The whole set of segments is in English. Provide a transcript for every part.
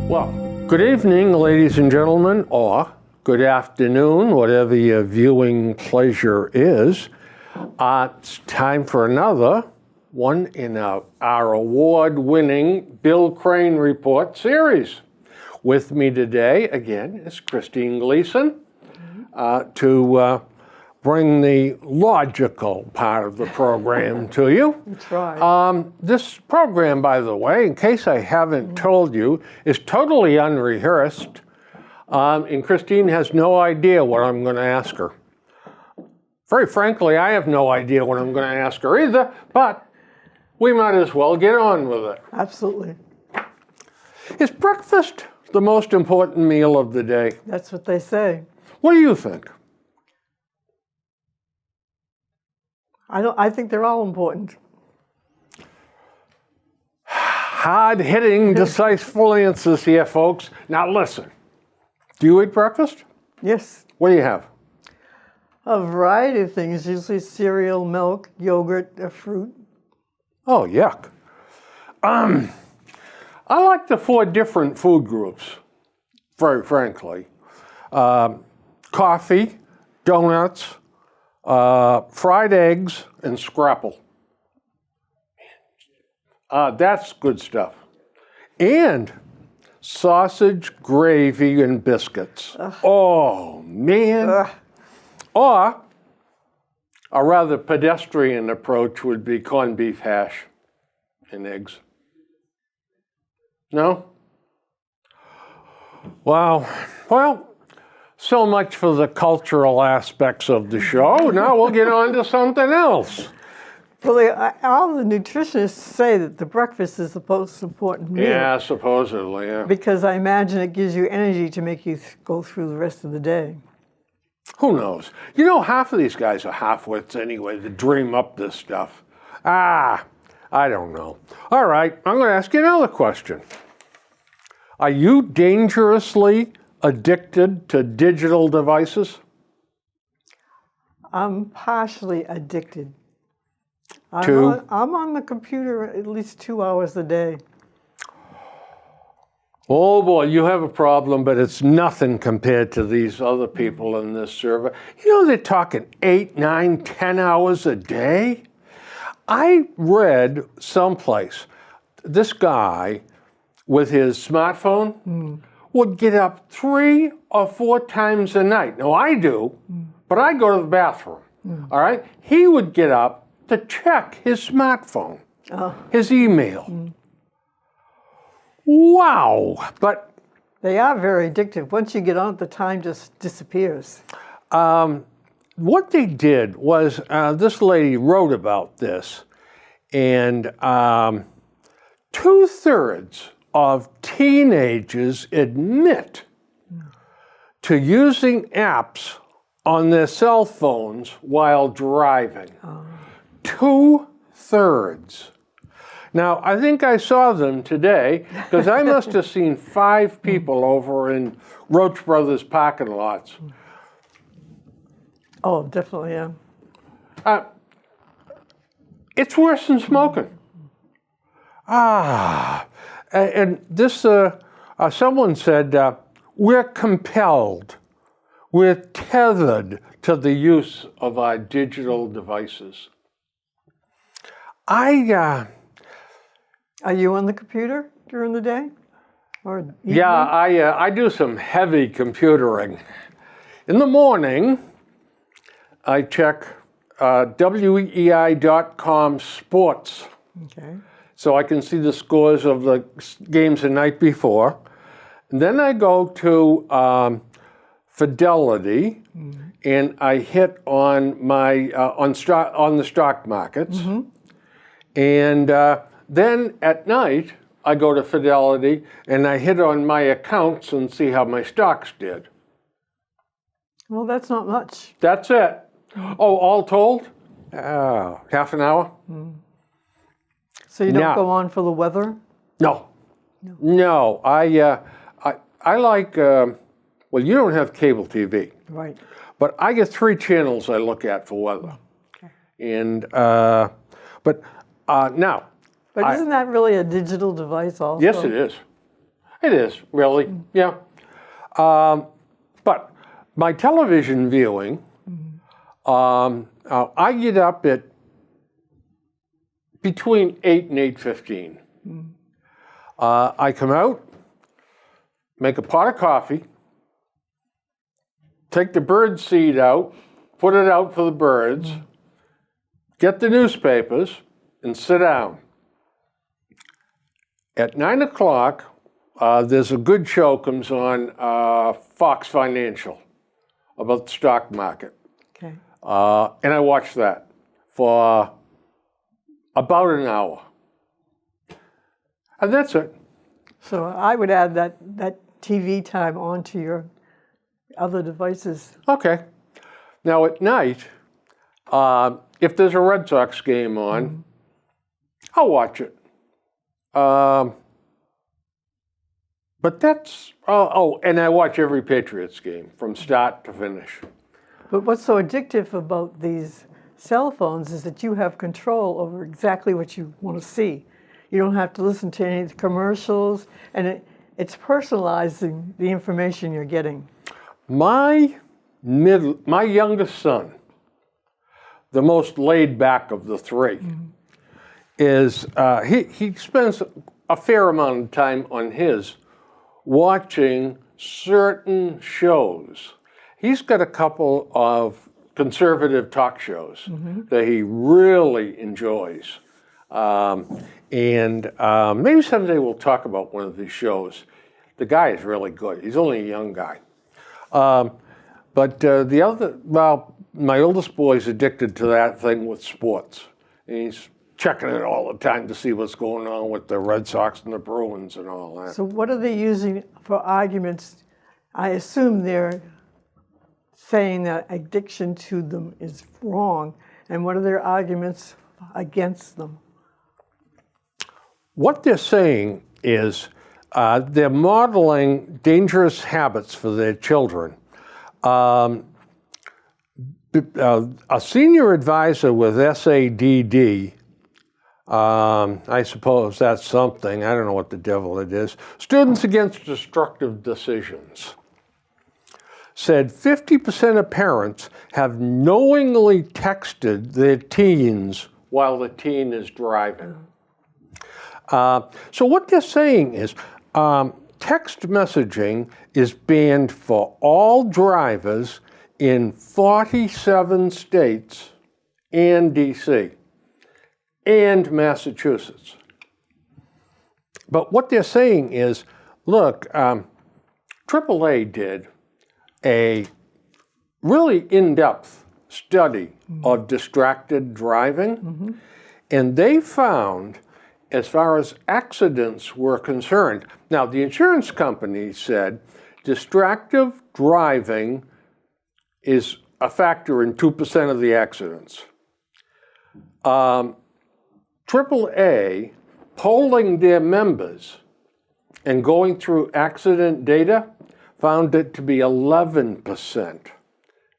Well, good evening, ladies and gentlemen, or good afternoon, whatever your viewing pleasure is. It's time for another one in our award-winning Bill Crane Report series. With me today, again, is Christine Gleason to bring the logical part of the program to you. That's right. This program, by the way, in case I haven't told you, is totally unrehearsed, and Christine has no idea what I'm going to ask her. Very frankly, I have no idea what I'm going to ask her either, but we might as well get on with it. Absolutely. Is breakfast the most important meal of the day? That's what they say. What do you think? I think they're all important. Hard-hitting, decisive answers here, folks. Now listen, do you eat breakfast? Yes. What do you have? A variety of things, usually cereal, milk, yogurt, fruit. Oh, yuck. I like the 4 different food groups, very frankly. Coffee, donuts, fried eggs, and scrapple. That's good stuff. And sausage, gravy, and biscuits. Oh, man. Or a rather pedestrian approach would be corned beef hash and eggs. No? Wow. Well, so much for the cultural aspects of the show. Now we'll get on to something else. Well, all the nutritionists say that the breakfast is the most important meal. Yeah, supposedly, yeah. Because I imagine it gives you energy to make you go through the rest of the day. Who knows? You know, half of these guys are half-wits anyway that dream up this stuff. I don't know. All right, I'm going to ask you another question. Are you dangerously addicted to digital devices? I'm partially addicted. To? I'm on the computer at least 2 hours a day. Oh boy, you have a problem, but it's nothing compared to these other people in this server. You know, they're talking 8, 9, 10 hours a day. I read someplace this guy with his smartphone would get up 3 or 4 times a night. Now I do, but I go to the bathroom. All right? He would get up to check his smartphone, his email. Wow. But they are very addictive. Once you get on it, the time just disappears. What they did was, this lady wrote about this, and 2/3 of teenagers admit to using apps on their cell phones while driving. 2/3. Now, I think I saw them today because I must have seen 5 people over in Roach Brothers parking lots. Oh, definitely, yeah. It's worse than smoking. And this, someone said, we're compelled, we're tethered to the use of our digital devices. Are you on the computer during the day? Or evening? Yeah, I do some heavy computering. In the morning, I check WEI.com sports. Okay. So I can see the scores of the games the night before. And then I go to Fidelity, and I hit on my on the stock markets. And then at night, I go to Fidelity, and I hit on my accounts and see how my stocks did. Well, that's not much. That's it. Oh, all told, half an hour. So you don't Now- go on for the weather? No. No. I like, well, you don't have cable TV, Right. but I get 3 channels I look at for weather. Okay. And, but now, But isn't that really a digital device also? yes, it is. It is, really, yeah. But my television viewing, I get up at between 8 and 8:15. I come out, make a pot of coffee, take the bird seed out, put it out for the birds, get the newspapers, and sit down. At 9 o'clock, there's a good show comes on Fox Financial about the stock market. Okay. And I watch that for about an hour. And that's it. So I would add that TV time onto your other devices. Okay. Now at night, if there's a Red Sox game on, I'll watch it. But that's, and I watch every Patriots game from start to finish. But what's so addictive about these cell phones is that you have control over exactly what you want to see. You don't have to listen to any of the commercials, and it's personalizing the information you're getting. My youngest son, the most laid back of the 3, is he spends a fair amount of time on his watching certain shows. He's got a couple of conservative talk shows that he really enjoys. And maybe someday we'll talk about one of these shows. The guy is really good. He's only a young guy. But my oldest boy's addicted to that thing with sports. And he's checking it all the time to see what's going on with the Red Sox and the Bruins and all that. So what are they using for arguments? I assume they're saying that addiction to them is wrong. And what are their arguments against them? What they're saying is they're modeling dangerous habits for their children. A senior advisor with SADD, I suppose that's something, I don't know what the devil it is, Students Against Destructive Decisions, said 50% of parents have knowingly texted their teens while the teen is driving. So what they're saying is text messaging is banned for all drivers in 47 states and DC and Massachusetts. But what they're saying is, look, AAA did a really in-depth study of distracted driving, and they found, as far as accidents were concerned, now the insurance company said distracted driving is a factor in 2% of the accidents. AAA, polling their members and going through accident data, found it to be 11%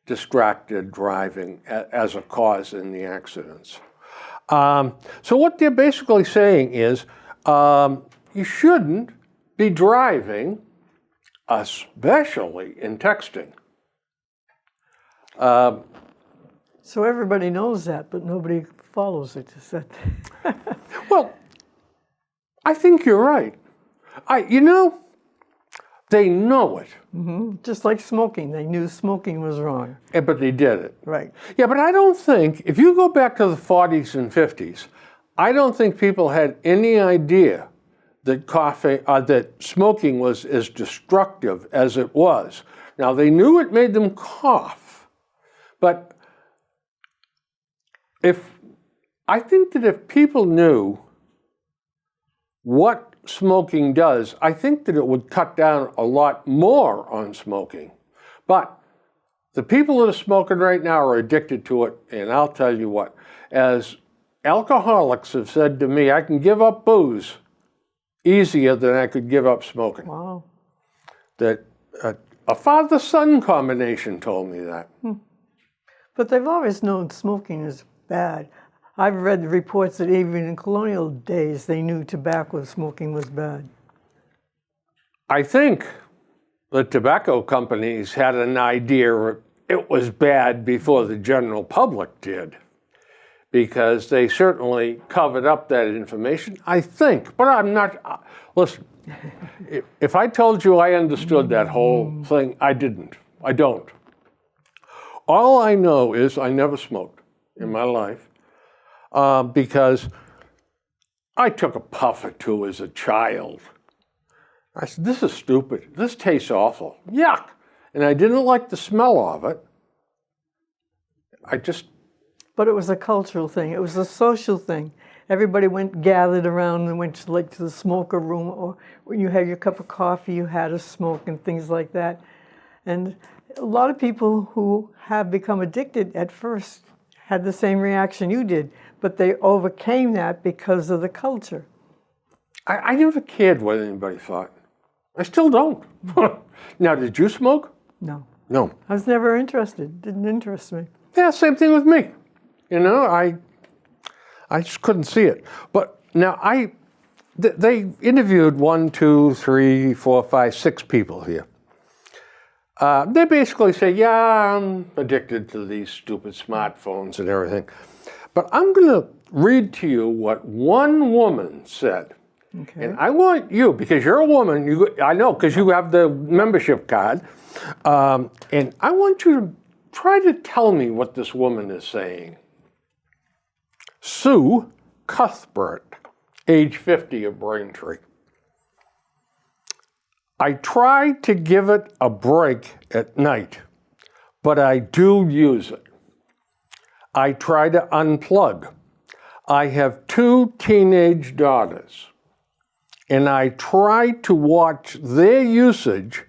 distracted driving as a cause in the accidents. So what they're basically saying is you shouldn't be driving, especially in texting. So everybody knows that, but nobody follows it. Is that? Well, I think you're right. They know it. Just like smoking. They knew smoking was wrong. But they did it. Right. Yeah, but I don't think, if you go back to the 40s and 50s, I don't think people had any idea that that smoking was as destructive as it was. Now, they knew it made them cough, but I think that if people knew what smoking does, I think that it would cut down a lot more on smoking. But the people that are smoking right now are addicted to it, and I'll tell you what, as alcoholics have said to me, I can give up booze easier than I could give up smoking. Wow. That a father-son combination told me that. But they've always known smoking is bad. I've read reports that even in colonial days, they knew tobacco smoking was bad. I think the tobacco companies had an idea it was bad before the general public did, because they certainly covered up that information, I think. But I'm not, listen, if I told you I understood that whole thing, I didn't. I don't. All I know is I never smoked in my life because I took a puff or two as a child. I said, this is stupid. This tastes awful. Yuck. And I didn't like the smell of it. But it was a cultural thing. It was a social thing. Everybody gathered around and went to the smoker room, or when you had your cup of coffee, you had a smoke and things like that. And a lot of people who have become addicted at first had the same reaction you did, but they overcame that because of the culture. I never cared what anybody thought. I still don't. Now, did you smoke? No. No. I was never interested. Didn't interest me. Yeah, same thing with me. You know, I just couldn't see it. But now they interviewed 1, 2, 3, 4, 5, 6 people here. They basically say, yeah, I'm addicted to these stupid smartphones and everything. But I'm going to read to you what one woman said. Okay. And I want you, because you're a woman, I know, because you have the membership card, and I want you to try to tell me what this woman is saying. Sue Cuthbert, age 50 of Braintree. I try to give it a break at night, but I do use it. I try to unplug. I have 2 teenage daughters, and I try to watch their usage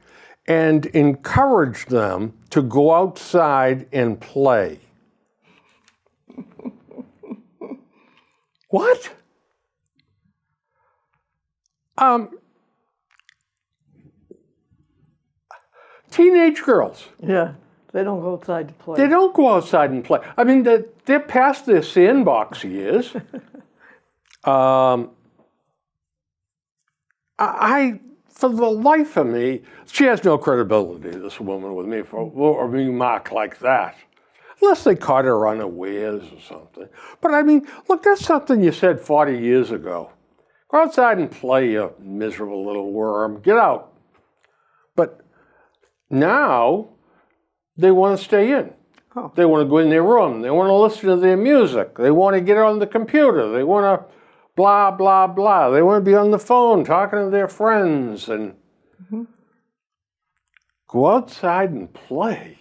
and encourage them to go outside and play. What? Teenage girls. Yeah, they don't go outside to play. They don't go outside and play. I mean, they're past their sandbox years. For the life of me, she has no credibility, this woman, with me, for a remark like that. Unless they caught her unawares or something. But I mean, look, that's something you said 40 years ago. Go outside and play, you miserable little worm. Get out. But now, they want to stay in. Oh. They want to go in their room. They want to listen to their music. They want to get on the computer. They want to blah, blah, blah. They want to be on the phone talking to their friends and go outside and play.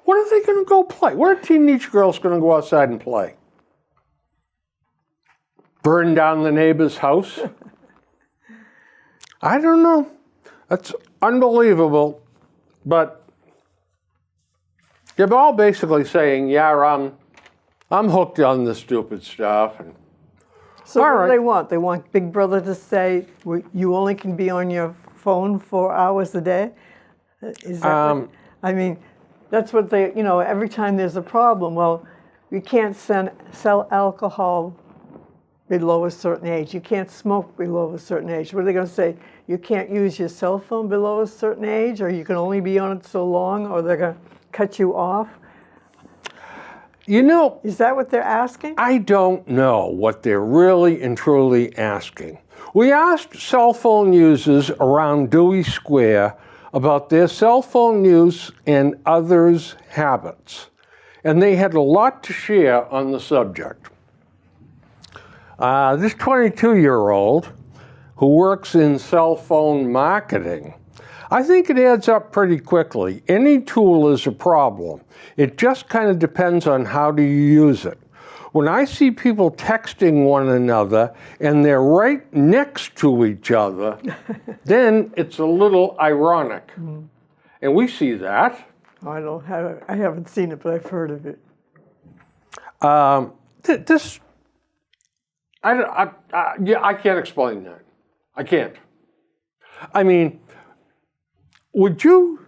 What are they going to go play? What are teenage girls going to go outside and play? Burn down the neighbor's house? I don't know. That's unbelievable. But you're all basically saying, yeah, I'm hooked on this stupid stuff. And So what do they want? They want Big Brother to say, you only can be on your phone 4 hours a day? Is that I mean, that's what they, every time there's a problem, well, you can't sell alcohol below a certain age. You can't smoke below a certain age. What are they going to say? You can't use your cell phone below a certain age, or you can only be on it so long, or they're going to cut you off? Is that what they're asking? I don't know what they're really and truly asking. We asked cell phone users around Dewey Square about their cell phone use and others' habits, and they had a lot to share on the subject. This 22-year-old who works in cell phone marketing, I think it adds up pretty quickly. Any tool is a problem. It just kind of depends on how do you use it. When I see people texting one another and they're right next to each other, then it's a little ironic. And we see that. I haven't seen it, but I've heard of it. Yeah, I can't explain that. I can't. I mean, would you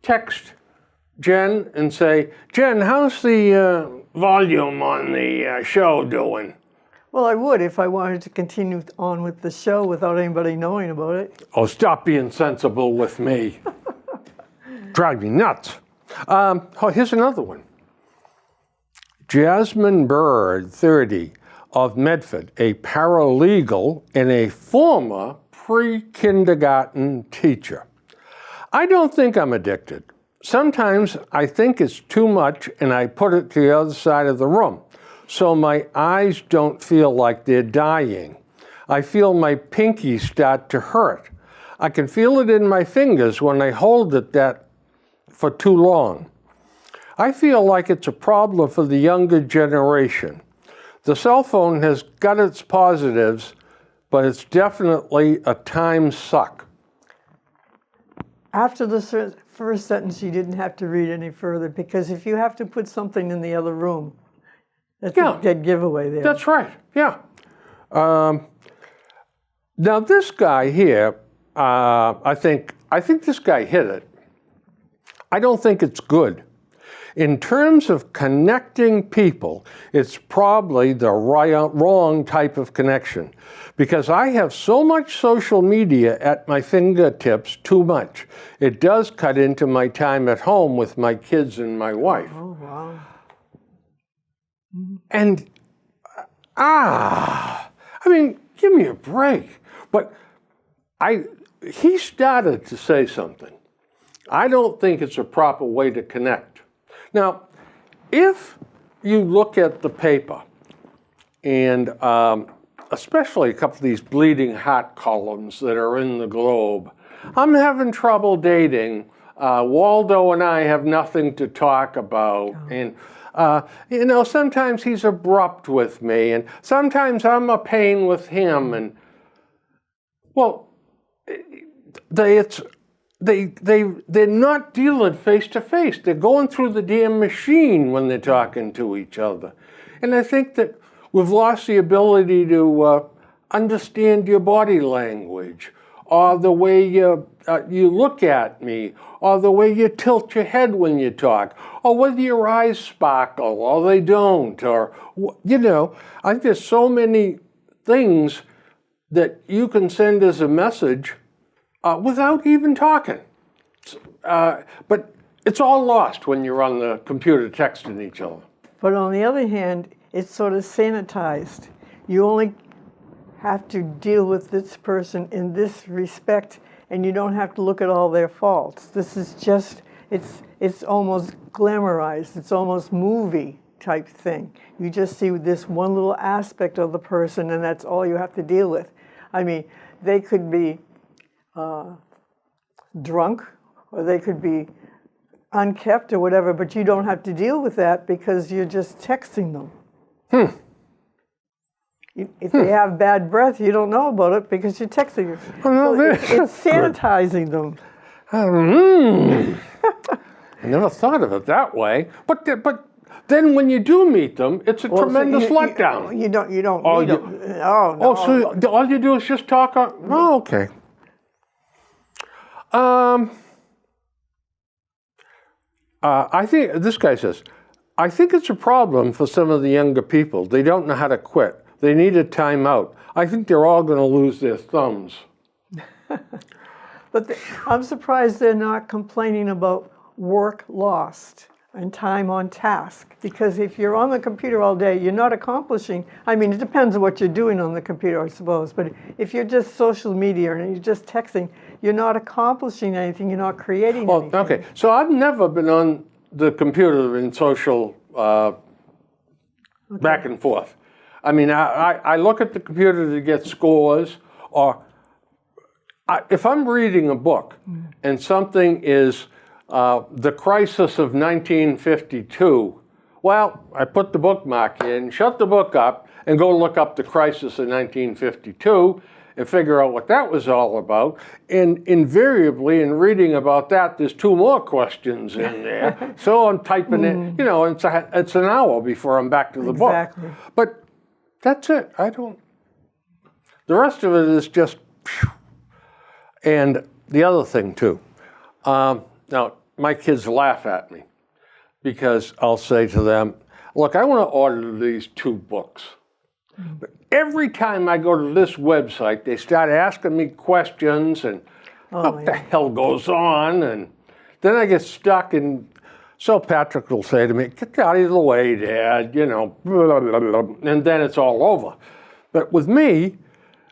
text Jen and say, Jen, how's the volume on the show doing? Well, I would if I wanted to continue on with the show without anybody knowing about it. Oh, stop being sensible with me. Drive me nuts. Oh, here's another one. Jasmine Bird, 30, of Medford, a paralegal and a former pre-kindergarten teacher. I don't think I'm addicted. Sometimes I think it's too much and I put it to the other side of the room, so my eyes don't feel like they're dying. I feel my pinky start to hurt. I can feel it in my fingers when I hold it for too long. I feel like it's a problem for the younger generation. The cell phone has got its positives, but it's definitely a time suck. After the first sentence, you didn't have to read any further, because if you have to put something in the other room, that's a dead giveaway there. That's right, yeah. Now this guy here, I think this guy hit it. I don't think it's good. In terms of connecting people, it's probably the wrong type of connection, because I have so much social media at my fingertips, too much. It does cut into my time at home with my kids and my wife. Oh, wow. And, I mean, give me a break. But he started to say something. I don't think it's a proper way to connect. Now, if you look at the paper, and especially a couple of these bleeding heart columns that are in the Globe, I'm having trouble dating. Waldo and I have nothing to talk about. And, sometimes he's abrupt with me, and sometimes I'm a pain with him. And, well, they're not dealing face to face. They're going through the damn machine when they're talking to each other. And I think that we've lost the ability to understand your body language, or the way you look at me, or the way you tilt your head when you talk, or whether your eyes sparkle or they don't, or, I think there's so many things that you can send as a message without even talking. But it's all lost when you're on the computer texting each other. But on the other hand, it's sort of sanitized. You only have to deal with this person in this respect, and you don't have to look at all their faults. This is just, it's almost glamorized. It's almost movie type thing. You just see this one little aspect of the person, and that's all you have to deal with. I mean, they could be drunk, or they could be unkept or whatever, but you don't have to deal with that because you're just texting them. If they have bad breath, you don't know about it because you're texting them. So it's sanitizing them. I never thought of it that way. But then when you do meet them, it's a tremendous letdown. You don't meet them. Oh, no. Oh, so all you do is just talk on... Oh, okay. I think, this guy says, I think it's a problem for some of the younger people. They don't know how to quit. They need a timeout. I think they're all going to lose their thumbs. But I'm surprised they're not complaining about work lost and time on task. Because if you're on the computer all day, you're not accomplishing. I mean, it depends on what you're doing on the computer, I suppose. But if you're just social media and you're just texting, you're not accomplishing anything. You're not creating anything. Okay. So I've never been on the computer in social back and forth. I mean, I look at the computer to get scores, or if I'm reading a book and something is The Crisis of 1952, well, I put the bookmark in, shut the book up, and go look up The Crisis of 1952 and figure out what that was all about. And invariably, in reading about that, there's 2 more questions in there. So I'm typing it, it's an hour before I'm back to the book. But that's it. I don't The rest of it is just, phew. And the other thing too, now my kids laugh at me because I'll say to them, look, I want to order these 2 books. But every time I go to this website, they start asking me questions and what the hell goes on? And then I get stuck, and so Patrick will say to me, get out of the way, Dad, you know, blah, blah, blah, and then it's all over. But with me,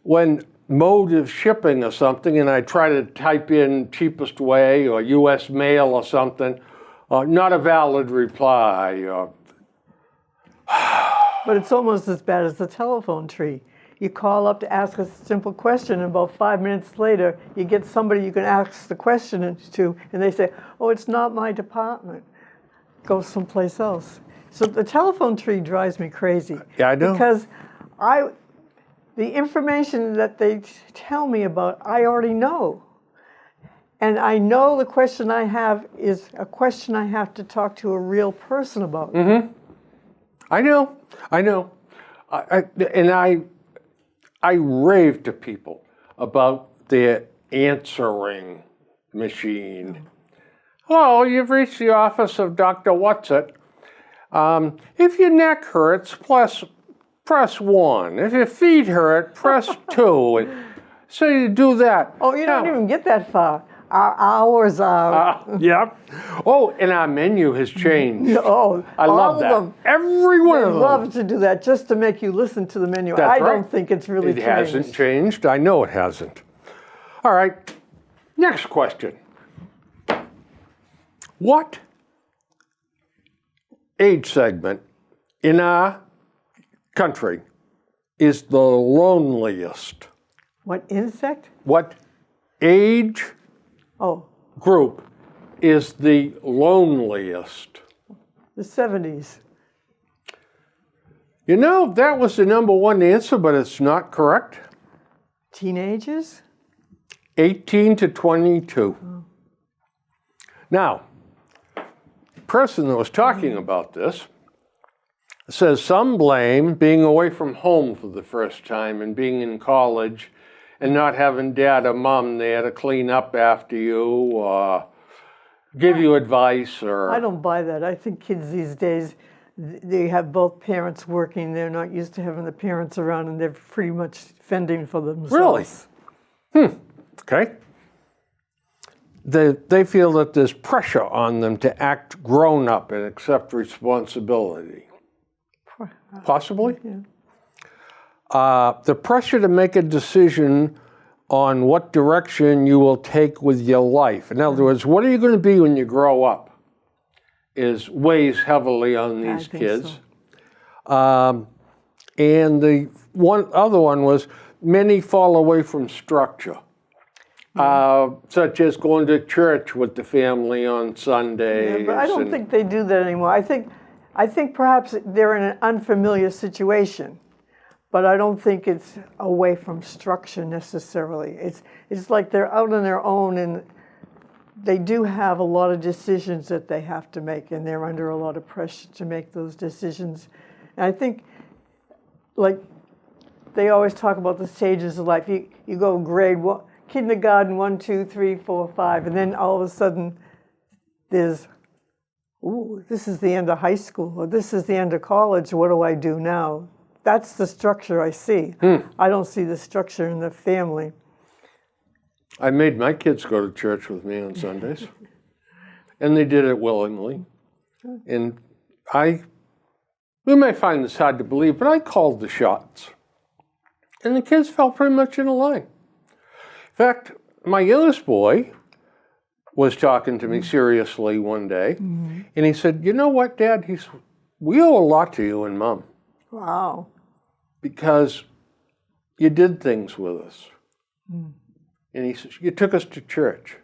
when mode of shipping or something, and I try to type in cheapest way or U.S. mail or something, not a valid reply. But it's almost as bad as the telephone tree. You call up to ask a simple question, and about 5 minutes later, you get somebody you can ask the question to, and they say, oh, it's not my department. Go someplace else. So the telephone tree drives me crazy. Yeah, I know. Because the information that they tell me about, I already know. And I know the question I have is a question I have to talk to a real person about. Mm-hmm. I know. I rave to people about their answering machine. Hello, you've reached the office of Dr. Whatsit. If your neck hurts, press 1. If your feet hurt, press 2. And so you do that. Oh, you don't even get that far. Our hours are... Yep. Oh, and our menu has changed. Oh, I love that. them. Every one of them. They love to do that just to make you listen to the menu. That's I right. don't think it's really changed. It hasn't changed. I know it hasn't. All right. Next question. What age segment in our country is the loneliest? What insect? What age group is the loneliest? The 70s. You know, that was the #1 answer, but it's not correct. Teenagers? 18 to 22. Now, the person that was talking about this says some blame being away from home for the first time and being in college and not having dad or mom there to clean up after you or give you advice or... I don't buy that. I think kids these days, they have both parents working. They're not used to having the parents around, and they're pretty much fending for themselves. Really? Okay. They feel that there's pressure on them to act grown up and accept responsibility. Possibly? Yeah. The pressure to make a decision on what direction you will take with your life. In other words, what are you going to be when you grow up is weighs heavily on these kids. So. And the other one was many fall away from structure. Such as going to church with the family on Sundays. Yeah, but I don't think they do that anymore. I think perhaps they're in an unfamiliar situation, but I don't think it's away from structure necessarily. It's like they're out on their own, and they do have a lot of decisions that they have to make, and they're under a lot of pressure to make those decisions. And I think, like, they always talk about the stages of life. You go grade 1, kindergarten, 1, 2, 3, 4, 5, and then all of a sudden there's, ooh, this is the end of high school, or this is the end of college, what do I do now? That's the structure I see. I don't see the structure in the family. I made my kids go to church with me on Sundays, and they did it willingly. And you may find this hard to believe, but I called the shots. And the kids fell pretty much in a line. In fact, my youngest boy was talking to me seriously one day, and he said, you know what, Dad? We owe a lot to you and Mom. Wow. Because you did things with us. And he says, you took us to church.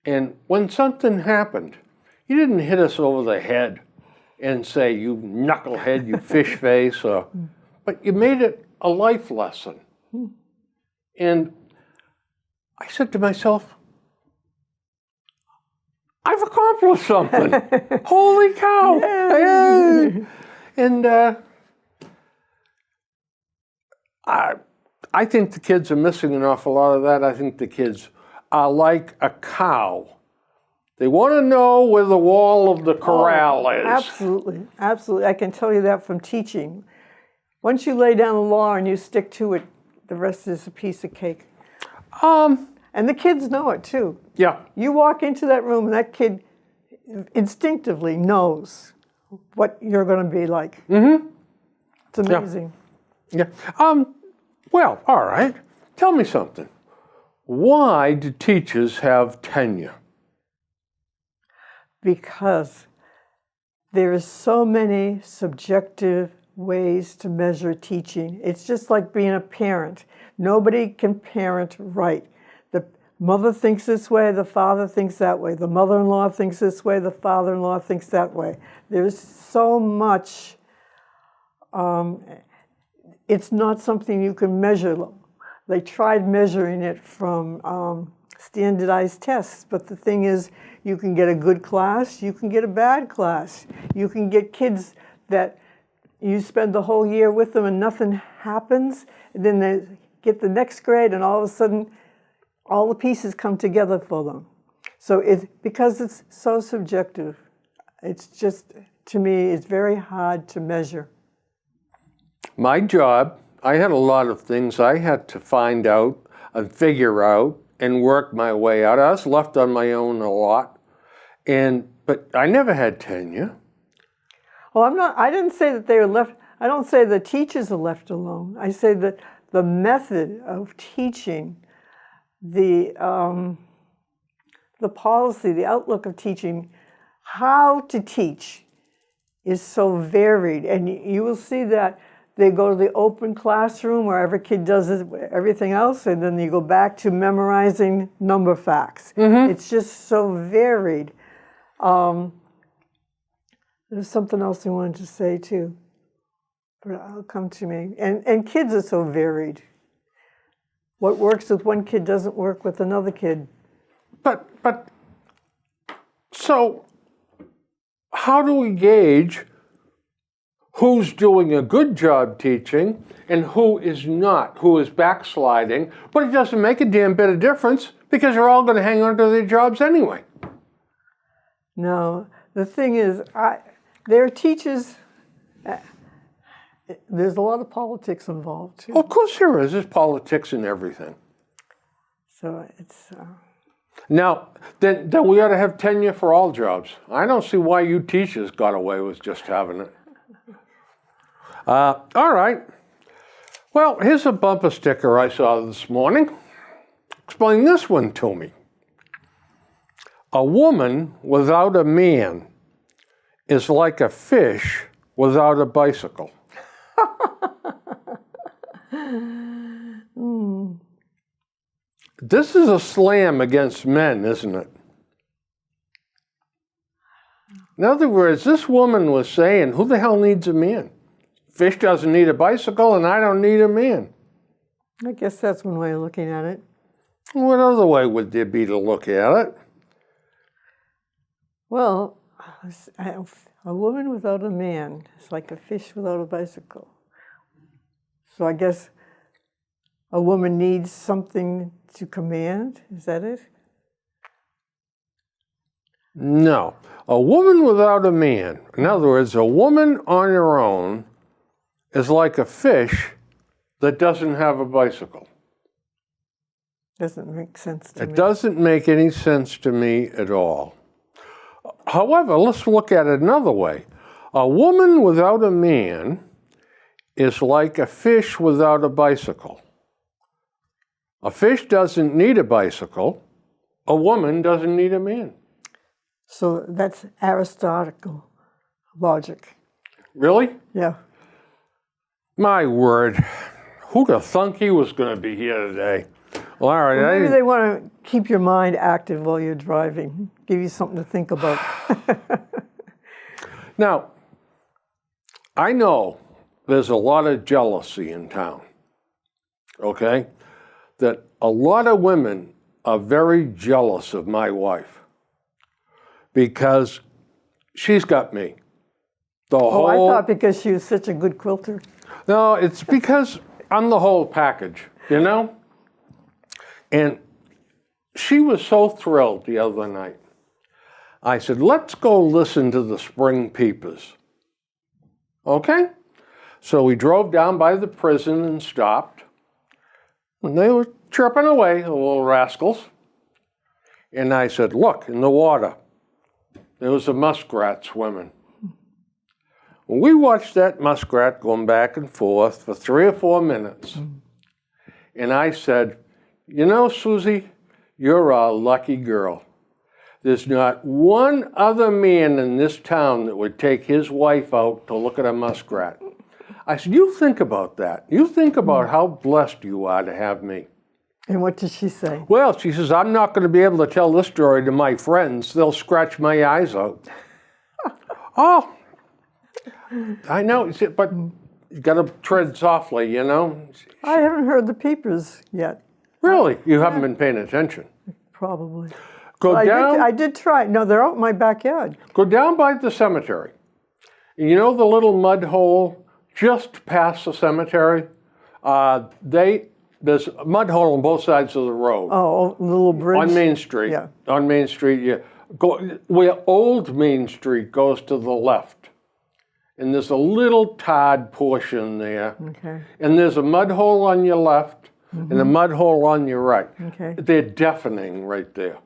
And when something happened, you didn't hit us over the head and say, you knucklehead, you fish face, but you made it a life lesson. And I said to myself, I've accomplished something. Holy cow. Yeah. And I think the kids are missing an awful lot of that. I think the kids are like a cow. They want to know where the wall of the corral is. Absolutely, absolutely. I can tell you that from teaching. Once you lay down the law and you stick to it, the rest is a piece of cake. And the kids know it too. Yeah. You walk into that room and that kid instinctively knows what you're going to be like. Mm-hmm. It's amazing. Yeah. Well, all right. Tell me something. Why do teachers have tenure? Because there is so many subjective ways to measure teaching. It's just like being a parent. Nobody can parent right. The mother thinks this way, the father thinks that way. The mother-in-law thinks this way, the father-in-law thinks that way. There's so much. It's not something you can measure. They tried measuring it from standardized tests, but the thing is, you can get a good class, you can get a bad class. You can get kids that you spend the whole year with them and nothing happens, and then they get the next grade and all of a sudden all the pieces come together for them. So because it's so subjective, it's just, to me, it's very hard to measure. My job, I had a lot of things I had to find out and figure out and work my way out. I was left on my own a lot, but I never had tenure. Well, I didn't say that they were left, I don't say the teachers are left alone. I say that the method of teaching, the policy, the outlook of teaching, how to teach is so varied. And you will see that they go to the open classroom where every kid does everything else, and then you go back to memorizing number facts. Mm-hmm. It's just so varied. There's something else I wanted to say too, but it'll come to me. And kids are so varied. What works with one kid doesn't work with another kid. But so how do we gauge who's doing a good job teaching and who is not, who is backsliding? But it doesn't make a damn bit of difference because they're all going to hang on to their jobs anyway. No, the thing is, there are teachers, there's a lot of politics involved too. Of course there is. There's politics in everything. So it's... Now, then we ought to have tenure for all jobs. I don't see why you teachers got away with just having it. All right. Well, here's a bumper sticker I saw this morning. Explain this one to me. A woman without a man is like a fish without a bicycle. This is a slam against men, isn't it? In other words, this woman was saying, who the hell needs a man? Fish doesn't need a bicycle, and I don't need a man. I guess that's one way of looking at it. What other way would there be to look at it? Well, a woman without a man is like a fish without a bicycle. So I guess a woman needs something to command. Is that it? No. A woman without a man, in other words, a woman on her own, is like a fish that doesn't have a bicycle. Doesn't make sense to me. It doesn't make any sense to me at all. However, let's look at it another way. A woman without a man is like a fish without a bicycle. A fish doesn't need a bicycle. A woman doesn't need a man. So that's Aristotelic logic. Really? Yeah. My word. Who'd have thunk he was going to be here today? Well, all right. Well, maybe they want to keep your mind active while you're driving, give you something to think about. Now, I know there's a lot of jealousy in town, okay? That a lot of women are very jealous of my wife because she's got me. I thought because she was such a good quilter. No, it's because I'm the whole package. you know? And she was so thrilled the other night. I said, let's go listen to the spring peepers. Okay? So we drove down by the prison and stopped. And they were chirping away, the little rascals. And I said, look, in the water, there was a muskrat swimming. We watched that muskrat going back and forth for 3 or 4 minutes. And I said, you know, Susie, you're a lucky girl. There's not one other man in this town that would take his wife out to look at a muskrat. I said, you think about that. You think about how blessed you are to have me. And what did she say? Well, she says, I'm not going to be able to tell this story to my friends. They'll scratch my eyes out. Oh, I know, but you got to tread softly, you know. I haven't heard the peepers yet. Really? You haven't been paying attention. Probably. Go Well, down. I did try. No, they're out in my backyard. Go down by the cemetery. You know the little mud hole just past the cemetery? There's a mud hole on both sides of the road. Oh, a little bridge. On Main Street. Yeah. On Main Street, yeah. Go where Old Main Street goes to the left. And there's a little tarred portion there. Okay. And there's a mud hole on your left and a mud hole on your right. Okay. They're deafening right there.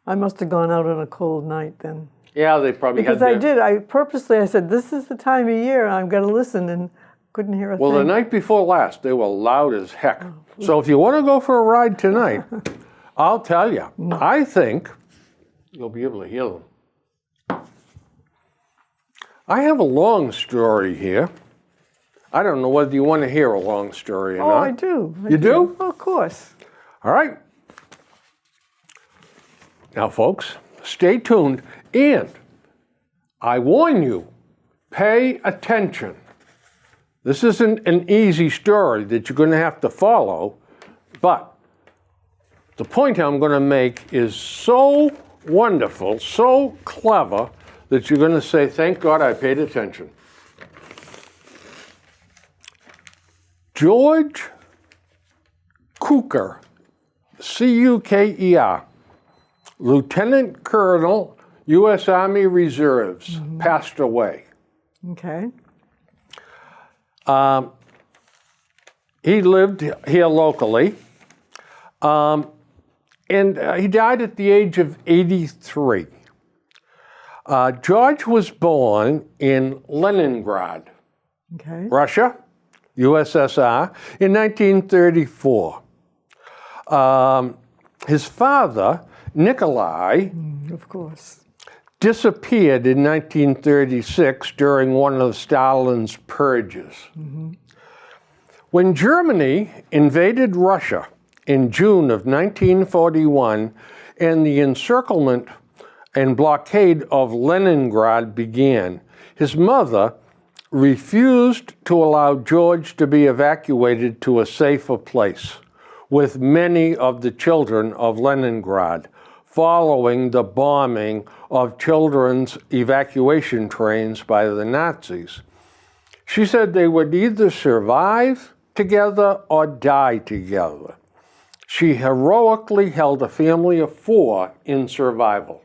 I must have gone out on a cold night then. Yeah, they probably Because had I did. I said, this is the time of year I've got to listen, and couldn't hear a Well, the thing. night before last, they were loud as heck. So if you want to go for a ride tonight, I'll tell you, I think you'll be able to hear them. I have a long story here. I don't know whether you want to hear a long story or Oh, not. I do. You do? Oh, of course. All right. Now, folks, stay tuned. And I warn you, pay attention. This isn't an easy story that you're going to have to follow, but the point I'm going to make is so wonderful, so clever, that you're going to say, thank God I paid attention. George Cukor, C-U-K-E-R, Lieutenant Colonel, U.S. Army Reserves, passed away. Okay. He lived here locally, and he died at the age of 83. George was born in Leningrad, Okay. Russia, USSR, in 1934. His father, Nikolai, Of course. disappeared in 1936 during one of Stalin's purges. When Germany invaded Russia in June of 1941 and the encirclement and blockade of Leningrad began, his mother refused to allow George to be evacuated to a safer place with many of the children of Leningrad, following the bombing of children's evacuation trains by the Nazis. She said they would either survive together or die together. She heroically held a family of 4 in survival.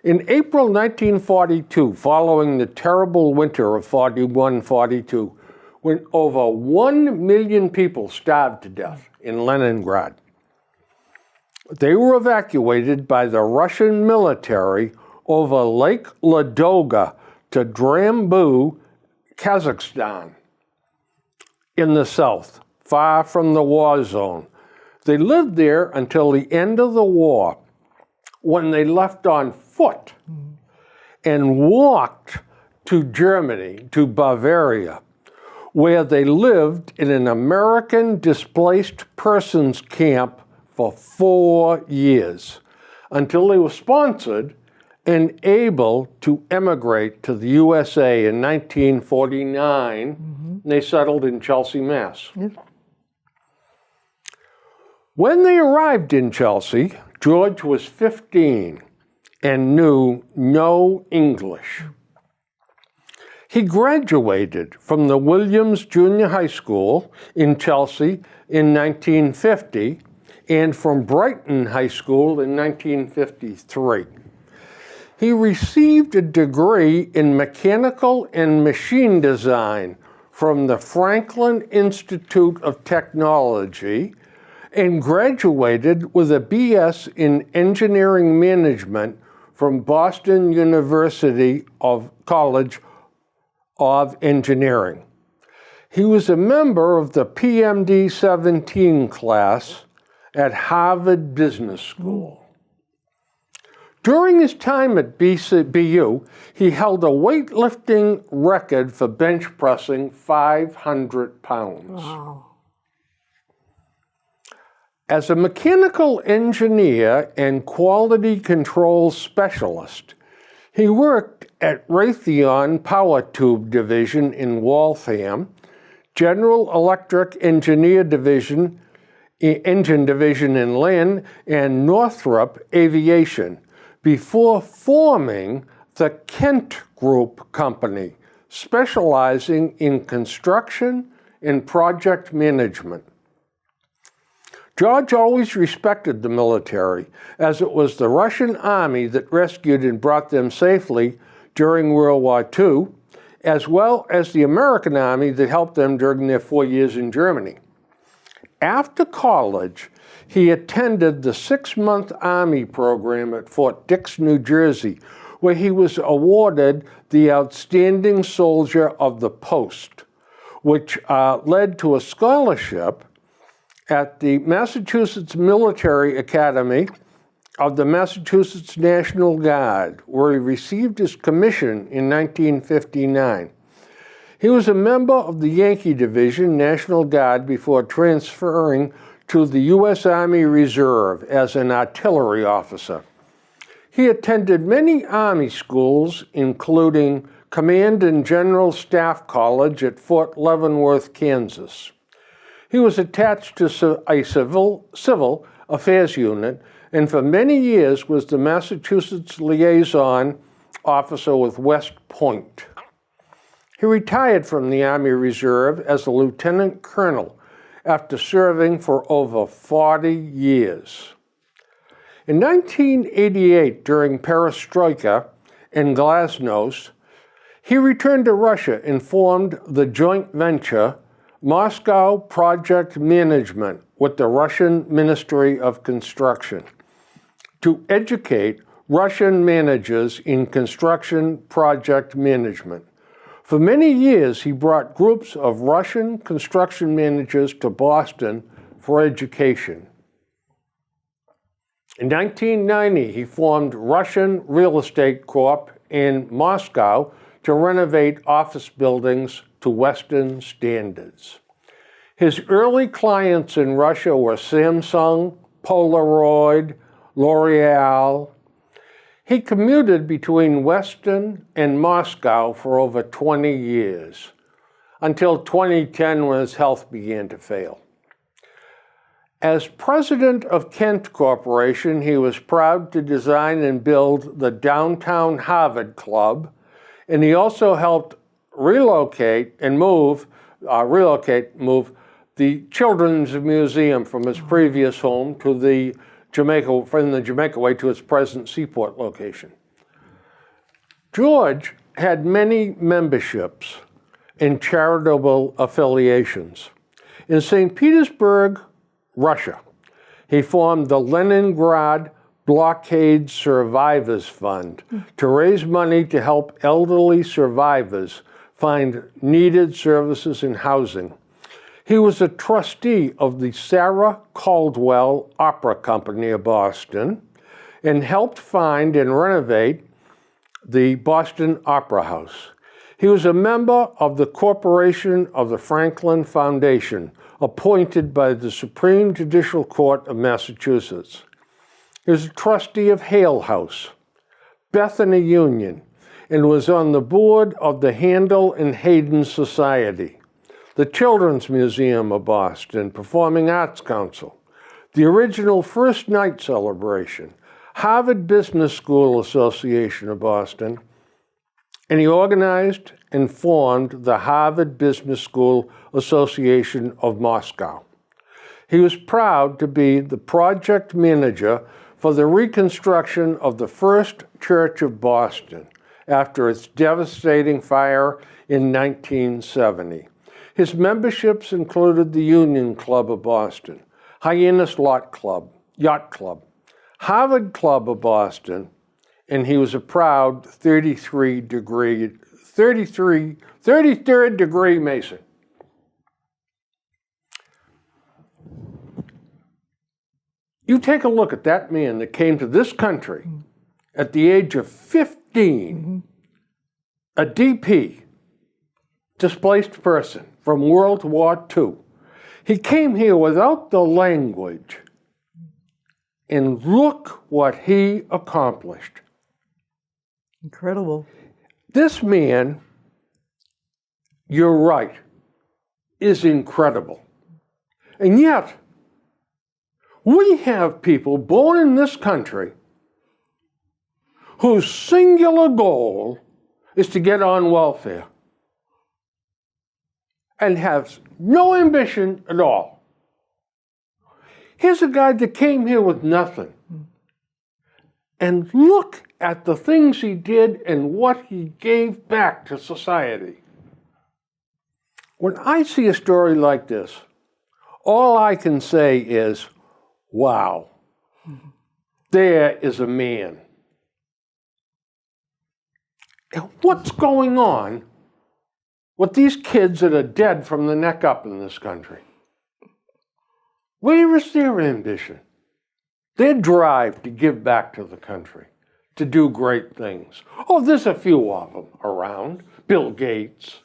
In April 1942, following the terrible winter of 41-42, when over 1 million people starved to death in Leningrad, they were evacuated by the Russian military over Lake Ladoga to Drambu, Kazakhstan, in the south, far from the war zone. They lived there until the end of the war, when they left on foot and walked to Germany, to Bavaria, where they lived in an American displaced persons camp for 4 years, until they were sponsored and able to emigrate to the USA in 1949. They settled in Chelsea, Mass. Yes. When they arrived in Chelsea, George was 15 and knew no English. He graduated from the Williams Junior High School in Chelsea in 1950 and from Brighton High School in 1953. He received a degree in mechanical and machine design from the Franklin Institute of Technology and graduated with a BS in engineering management from Boston University College of Engineering. He was a member of the PMD 17 class at Harvard Business School. During his time at BU, he held a weightlifting record for bench pressing 500 pounds. Wow. As a mechanical engineer and quality control specialist, he worked at Raytheon Power Tube Division in Waltham, General Electric Engine Division in Lynn, and Northrop Aviation, before forming the Kent Group Company, specializing in construction and project management. George always respected the military, as it was the Russian army that rescued and brought them safely during World War II, as well as the American army that helped them during their 4 years in Germany. After college, he attended the 6-month Army program at Fort Dix, New Jersey, where he was awarded the Outstanding Soldier of the Post, which led to a scholarship at the Massachusetts Military Academy of the Massachusetts National Guard, where he received his commission in 1959. He was a member of the Yankee Division National Guard before transferring to the U.S. Army Reserve as an artillery officer. He attended many Army schools, including Command and General Staff College at Fort Leavenworth, Kansas. He was attached to a civil affairs unit and for many years was the Massachusetts liaison officer with West Point. He retired from the Army Reserve as a lieutenant colonel after serving for over 40 years. In 1988, during Perestroika and Glasnost, he returned to Russia and formed the joint venture Moscow Project Management with the Russian Ministry of Construction to educate Russian managers in construction project management. For many years, he brought groups of Russian construction managers to Boston for education. In 1990, he formed Russian Real Estate Corp in Moscow to renovate office buildings to Western standards. His early clients in Russia were Samsung, Polaroid, L'Oreal. He commuted between Weston and Moscow for over 20 years, until 2010 when his health began to fail. As president of Kent Corporation, he was proud to design and build the Downtown Harvard Club, and he also helped relocate the Children's Museum from its previous home to the Jamaica Way to its present Seaport location. George had many memberships and charitable affiliations. In St. Petersburg, Russia, he formed the Leningrad Blockade Survivors Fund to raise money to help elderly survivors find needed services and housing. He was a trustee of the Sarah Caldwell Opera Company of Boston and helped find and renovate the Boston Opera House. He was a member of the Corporation of the Franklin Foundation, appointed by the Supreme Judicial Court of Massachusetts. He was a trustee of Hale House, Bethany Union, and was on the board of the Handel and Hayden Society, the Children's Museum of Boston, Performing Arts Council, the original First Night Celebration, Harvard Business School Association of Boston, and he organized and formed the Harvard Business School Association of Moscow. He was proud to be the project manager for the reconstruction of the First Church of Boston after its devastating fire in 1970. His memberships included the Union Club of Boston, Hyannis Yacht Club, Harvard Club of Boston, and he was a proud 33rd degree Mason. You take a look at that man that came to this country at the age of 15, a DP, displaced person from World War II. He came here without the language, and look what he accomplished. Incredible. This man, you're right, is incredible. And yet, we have people born in this country whose singular goal is to get on welfare and have no ambition at all. Here's a guy that came here with nothing. And look at the things he did and what he gave back to society. When I see a story like this, all I can say is, wow, there is a man. And what's going on with these kids that are dead from the neck up in this country? Where is their ambition? Their drive to give back to the country, to do great things. Oh, there's a few of them around. Bill Gates.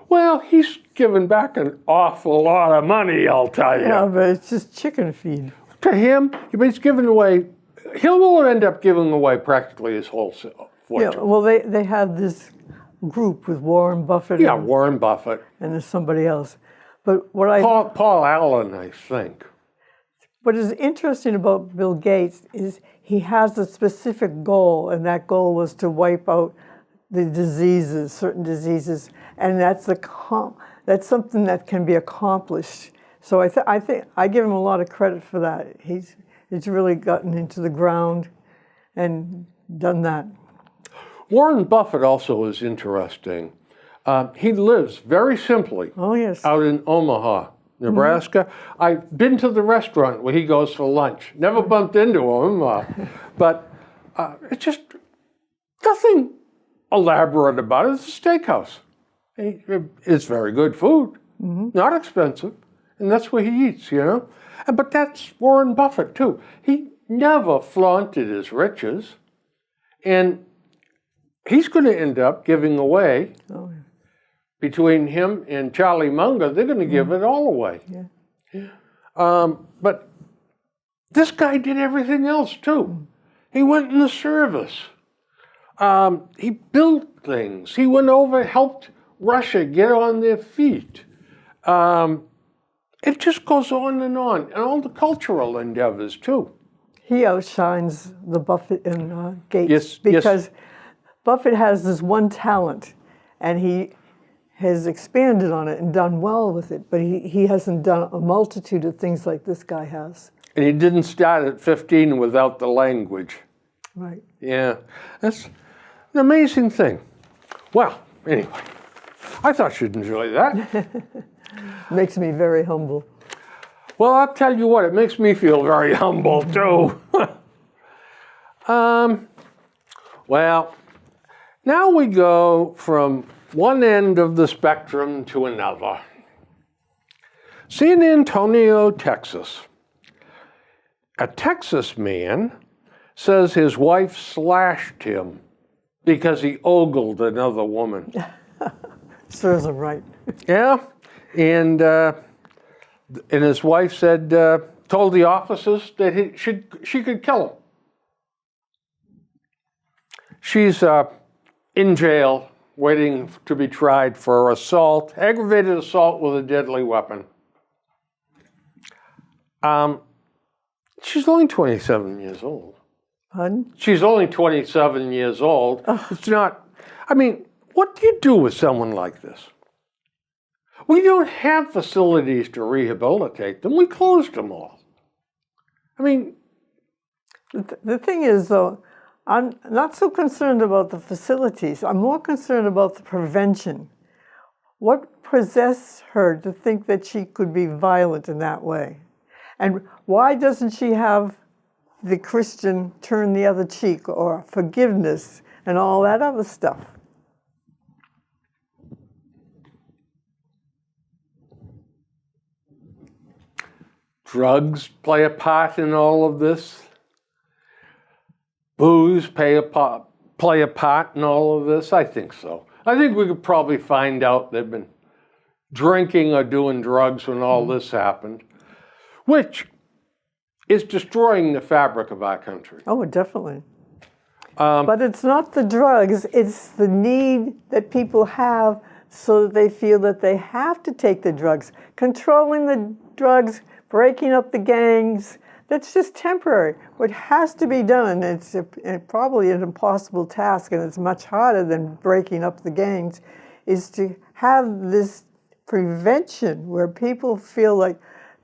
Well, he's given back an awful lot of money, I'll tell you. Yeah, but it's just chicken feed. To him, he's given away, he will end up giving away practically his whole fortune. Yeah, well, they have this group with Warren Buffett. Yeah, Warren Buffett. And there's somebody else. But Paul Allen, I think. What is interesting about Bill Gates is he has a specific goal, and that goal was to wipe out the diseases, certain diseases, and that's something that can be accomplished. So I think I give him a lot of credit for that. He's really gotten into the ground and done that. Warren Buffett also is interesting. He lives very simply out in Omaha, Nebraska. I've been to the restaurant where he goes for lunch. Never bumped into him, but it's just nothing elaborate about it. It's a steakhouse. It's very good food, not expensive, and that's where he eats, you know. But that's Warren Buffett, too. He never flaunted his riches, and he's going to end up giving away, between him and Charlie Munger, they're going to give it all away. Yeah. But this guy did everything else, too. He went in the service. He built things. He went over, helped Russia get on their feet. It just goes on, and all the cultural endeavors, too. He outshines the Buffett and Gates because Buffett has this one talent, and he has expanded on it and done well with it, but he hasn't done a multitude of things like this guy has. And he didn't start at 15 without the language. Right. Yeah, that's an amazing thing. Well, anyway, I thought you'd enjoy that. Makes me very humble. Well, I'll tell you what, it makes me feel very humble, too. Well, now we go from one end of the spectrum to another. San Antonio, Texas. A Texas man says his wife slashed him because he ogled another woman. Serves him right. Yeah, and his wife said, told the officers that she could kill him. She's in jail waiting to be tried for assault, aggravated assault with a deadly weapon. She's only 27 years old. Pardon? She's only 27 years old. It's not, I mean, what do you do with someone like this? We don't have facilities to rehabilitate them. We closed them all. I mean, The thing is, though, I'm not so concerned about the facilities. I'm more concerned about the prevention. What possessed her to think that she could be violent in that way? And why doesn't she have the Christian turn the other cheek or forgiveness and all that other stuff? drugs play a part in all of this. Booze play a part in all of this? I think so. I think we could probably find out they've been drinking or doing drugs when all this happened, which is destroying the fabric of our country. Oh, definitely. But it's not the drugs, it's the need that people have so that they feel that they have to take the drugs. Controlling the drugs, breaking up the gangs, that's just temporary. What has to be done, and it's probably an impossible task and it's much harder than breaking up the gangs, is to have this prevention where people feel like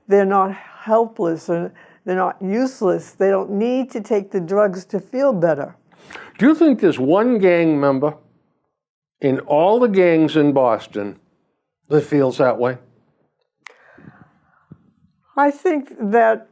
they're not helpless or they're not useless. They don't need to take the drugs to feel better. Do you think there's one gang member in all the gangs in Boston that feels that way? I think that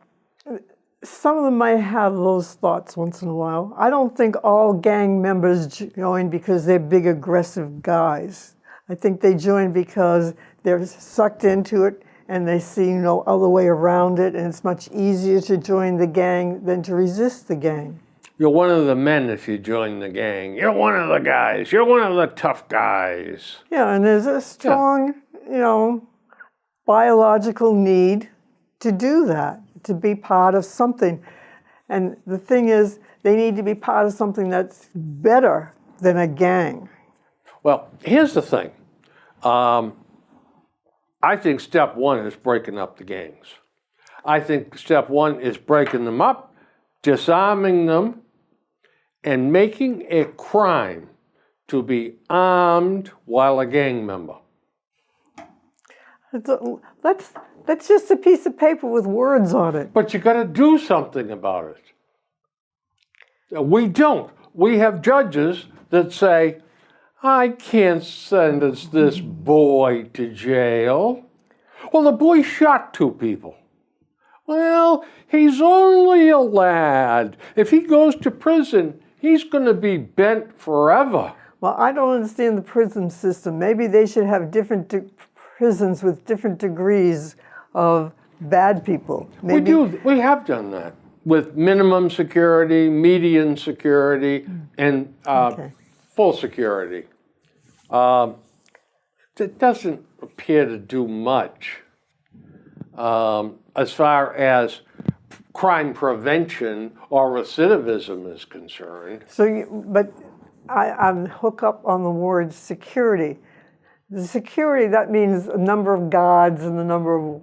some of them might have those thoughts once in a while. I don't think all gang members join because they're big, aggressive guys. I think they join because they're sucked into it and they see no other way around it, and it's much easier to join the gang than to resist the gang. You're one of the men if you join the gang. You're one of the guys. You're one of the tough guys. Yeah, and there's a strong, biological need to do that, to be part of something. And the thing is, they need to be part of something that's better than a gang. Well, here's the thing. I think step one is breaking up the gangs. I think step one is breaking them up, disarming them, and making a crime to be armed while a gang member. That's just a piece of paper with words on it. But you got to do something about it. We don't. We have judges that say, I can't sentence this boy to jail. Well, the boy shot 2 people. Well, he's only a lad. If he goes to prison, he's going to be bent forever. Well, I don't understand the prison system. Maybe they should have different prisons with different degrees of bad people. Maybe. We do. We have done that with minimum security, median security, and full security. It doesn't appear to do much as far as crime prevention or recidivism is concerned. But I'm hooked up on the word security. The security, that means a number of guards and the number of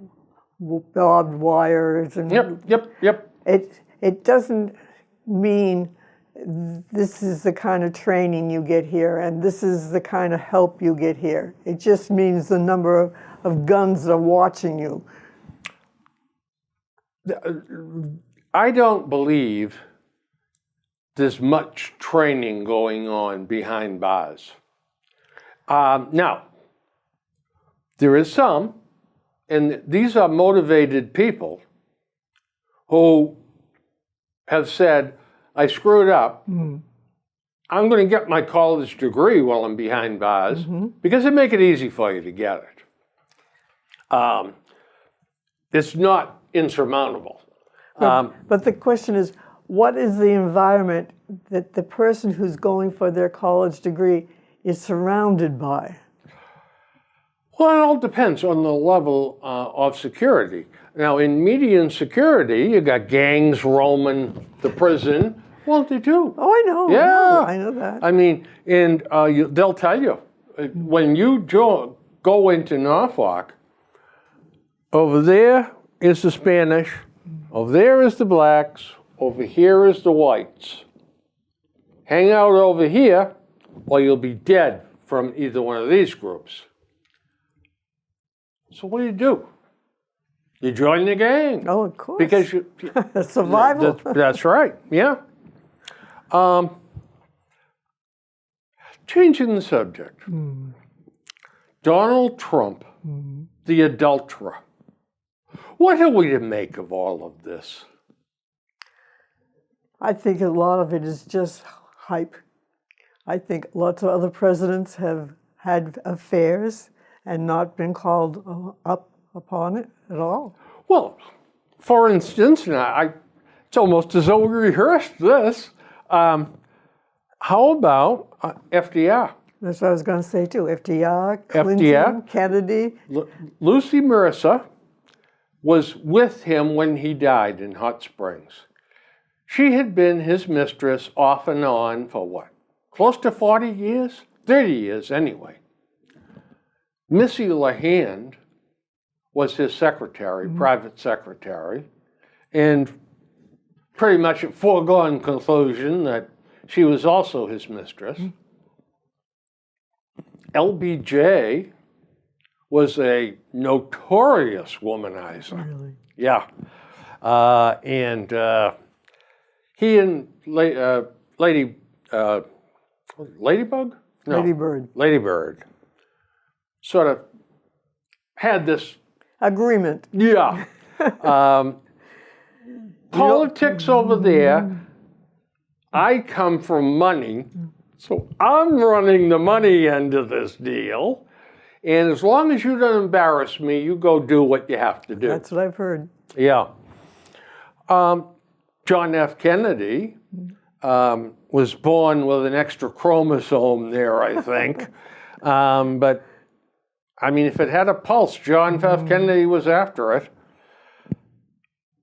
barbed wires. And Yep. It doesn't mean this is the kind of training you get here and this is the kind of help you get here. It just means the number of guns that are watching you. I don't believe there's much training going on behind bars. Now, there is some, and these are motivated people who have said, I screwed up. I'm going to get my college degree while I'm behind bars because they make it easy for you to get it. It's not insurmountable. But the question is, what is the environment that the person who's going for their college degree is surrounded by? Well, it all depends on the level of security. Now, in median security, you got gangs roaming the prison. Well, they do. Oh, I know. Yeah. I know that. I mean, and they'll tell you, when you go into Norfolk, over there is the Spanish, over there is the blacks, over here is the whites. Hang out over here, or you'll be dead from either one of these groups. So what do? You join the gang. Oh, of course. Because you, survival. that's right, yeah. Changing the subject. Donald Trump, the adulterer. What are we to make of all of this? I think a lot of it is just hype. I think lots of other presidents have had affairs and not been called up upon it at all. Well, for instance, and it's almost as though we rehearsed this. How about FDR? That's what I was going to say too. FDR, Clinton, FDR. Kennedy. Lucy Mercer was with him when he died in Hot Springs. She had been his mistress off and on for what? Close to 40 years? 30 years anyway. Missy LeHand was his secretary, private secretary, and pretty much a foregone conclusion that she was also his mistress. LBJ was a notorious womanizer. Really? Yeah. And he and Ladybug? No. Lady Bird. Ladybird sort of had this, Agreement. yeah. Politics over there. I come from money, so I'm running the money end of this deal. And as long as you don't embarrass me, you go do what you have to do. That's what I've heard. Yeah. John F. Kennedy was born with an extra chromosome there, I think. But, I mean, if it had a pulse, John F. Kennedy was after it.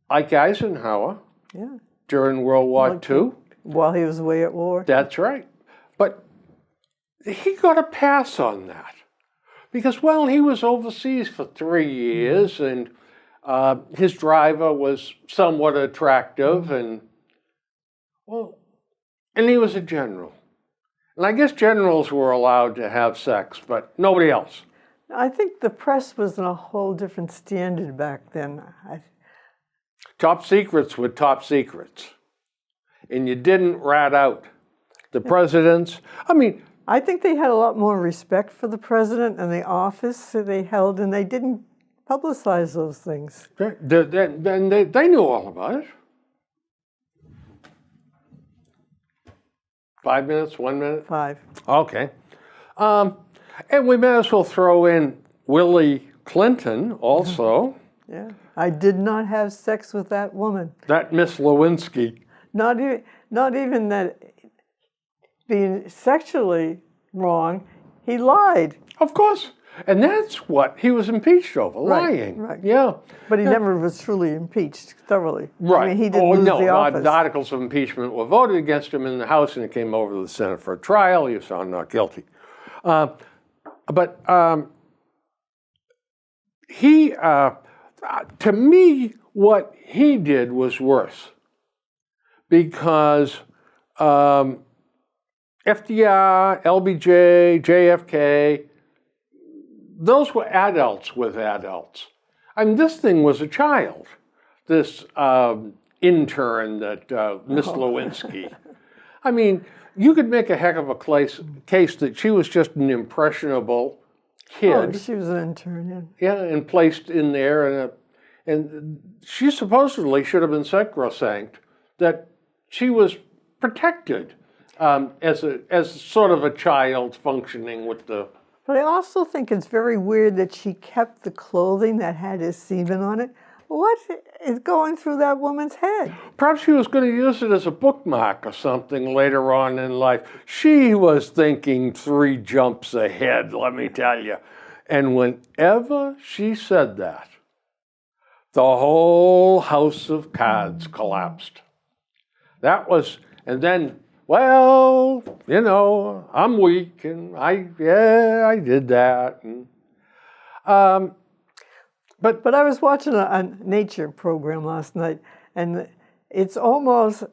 Ike Eisenhower, Yeah. during World War II. While he was away at war. That's right. But he got a pass on that. Because, well, he was overseas for 3 years, and his driver was somewhat attractive, and he was a general. And I guess generals were allowed to have sex, but nobody else. I think the press was in a whole different standard back then. Top secrets were top secrets. And you didn't rat out the presidents. I mean, I think they had a lot more respect for the president and the office that they held, and they didn't publicize those things. they knew all about it. 5 minutes, 1 minute? 5. Okay. And we may as well throw in Willie Clinton also. Yeah. I did not have sex with that woman. That Miss Lewinsky. Not even that being sexually wrong, he lied. Of course. And that's what he was impeached over, lying. Right. Yeah. But he never was truly impeached thoroughly. Right. I mean, he didn't lose the office. The articles of impeachment were voted against him in the House, and it came over to the Senate for a trial. He was found not guilty. To me, what he did was worse. Because FDR, LBJ, JFK, those were adults with adults. I mean, this thing was a child, this intern that Miss Lewinsky. I mean, you could make a heck of a case that she was just an impressionable kid. Oh, she was an intern, yeah. Yeah, and placed in there, and she supposedly should have been sacrosanct, that she was protected as sort of a child functioning with the. But I also think it's very weird that she kept the clothing that had his semen on it. What is going through that woman's head? Perhaps she was going to use it as a bookmark or something later on in life. She was thinking 3 jumps ahead, let me tell you. And whenever she said that, the whole house of cards collapsed. That was, and then, well, you know, I'm weak, and I did that. And, But I was watching a nature program last night, and it's almost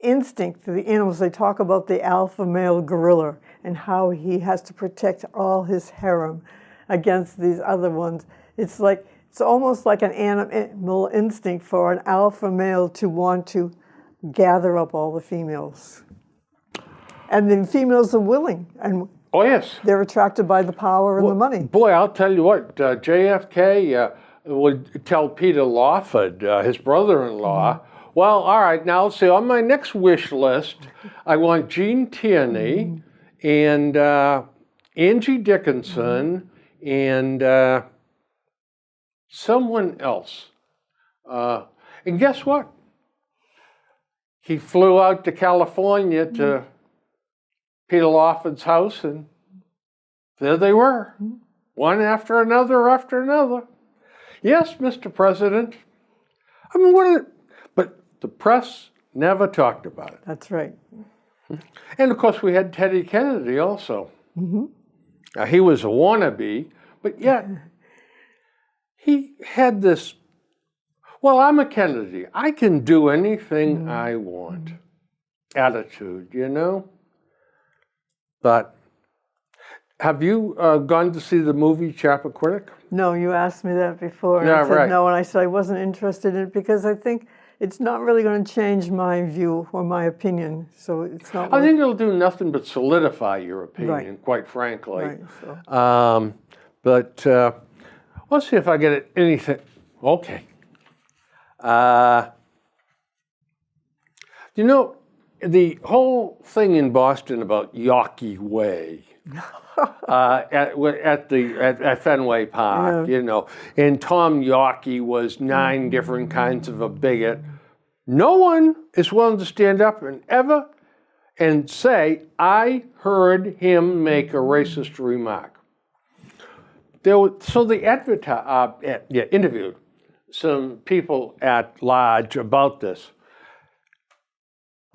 instinct to the animals. They talk about the alpha male gorilla and how he has to protect all his harem against these other ones. It's almost like an animal instinct for an alpha male to want to gather up all the females. And the females are willing, and Oh, yes. they're attracted by the power and the money. Boy, I'll tell you what, JFK would tell Peter Lawford, his brother-in-law, well, all right, now let's see, on my next wish list, I want Gene Tierney and Angie Dickinson and someone else. And guess what? He flew out to California to Peter Lawford's house, and there they were, one after another after another. Yes, Mr. President. I mean, but the press never talked about it. That's right. And of course, we had Teddy Kennedy also. Now, he was a wannabe, but yet he had this, well, I'm a Kennedy. I can do anything I want attitude, you know? But have you gone to see the movie Chappaquiddick? No, you asked me that before. And Yeah, I said right. no, and I said I wasn't interested in it because I think it's not really going to change my view or my opinion. So it's not. I think it'll do nothing but solidify your opinion, quite frankly. Right. So. But let's see if I get anything. Okay. You know, the whole thing in Boston about Yawkey Way at Fenway Park, you know, and Tom Yawkey was 9 different kinds of a bigot. No one is willing to stand up and say, I heard him make a racist remark. So they interviewed some people at large about this.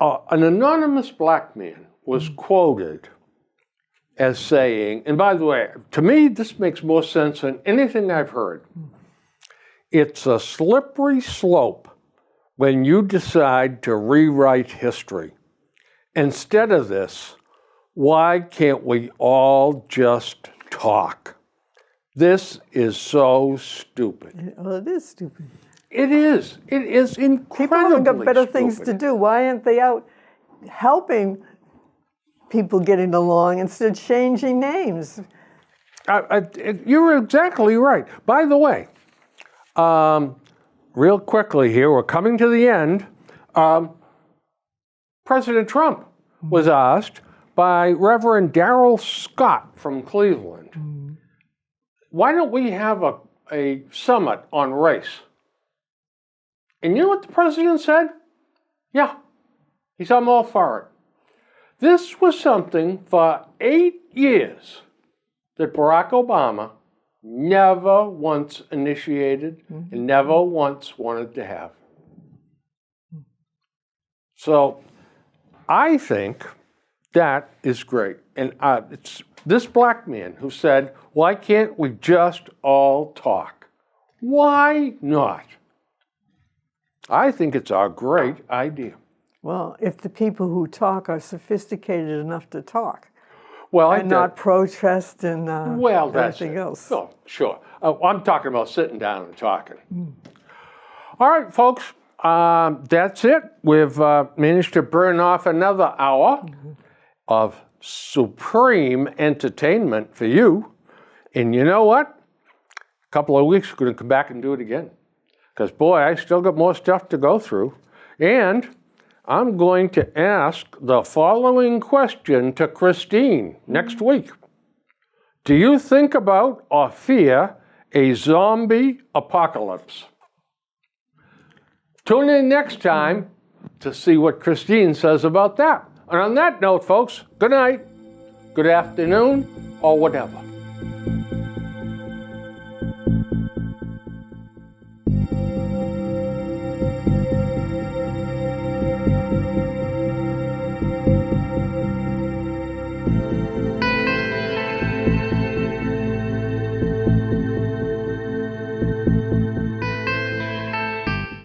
An anonymous black man was quoted as saying, and by the way, to me, this makes more sense than anything I've heard. It's a slippery slope when you decide to rewrite history. Instead of this, why can't we all just talk? This is so stupid. Well, it is stupid. It is. It is incredibly People haven't got better stupid. things to do. Why aren't they out helping people getting along instead of changing names? You're exactly right. By the way, real quickly here, we're coming to the end. President Trump was asked by Reverend Darrell Scott from Cleveland, why don't we have a summit on race? And you know what the president said? Yeah, he said, I'm all for it. This was something for 8 years that Barack Obama never once initiated and never once wanted to have. So I think that is great. And it's this black man who said, why can't we just all talk? Why not? I think it's a great idea. Well, if the people who talk are sophisticated enough to talk Well, and not protest and well, that's everything it. else. Oh, sure. I'm talking about sitting down and talking. All right, folks, that's it. We've managed to burn off another hour of supreme entertainment for you. And you know what? A couple of weeks, we're going to come back and do it again. Because, boy, I still got more stuff to go through. And I'm going to ask the following question to Christine next week. Do you think about or fear a zombie apocalypse? Tune in next time to see what Christine says about that. And on that note, folks, good night, good afternoon, or whatever.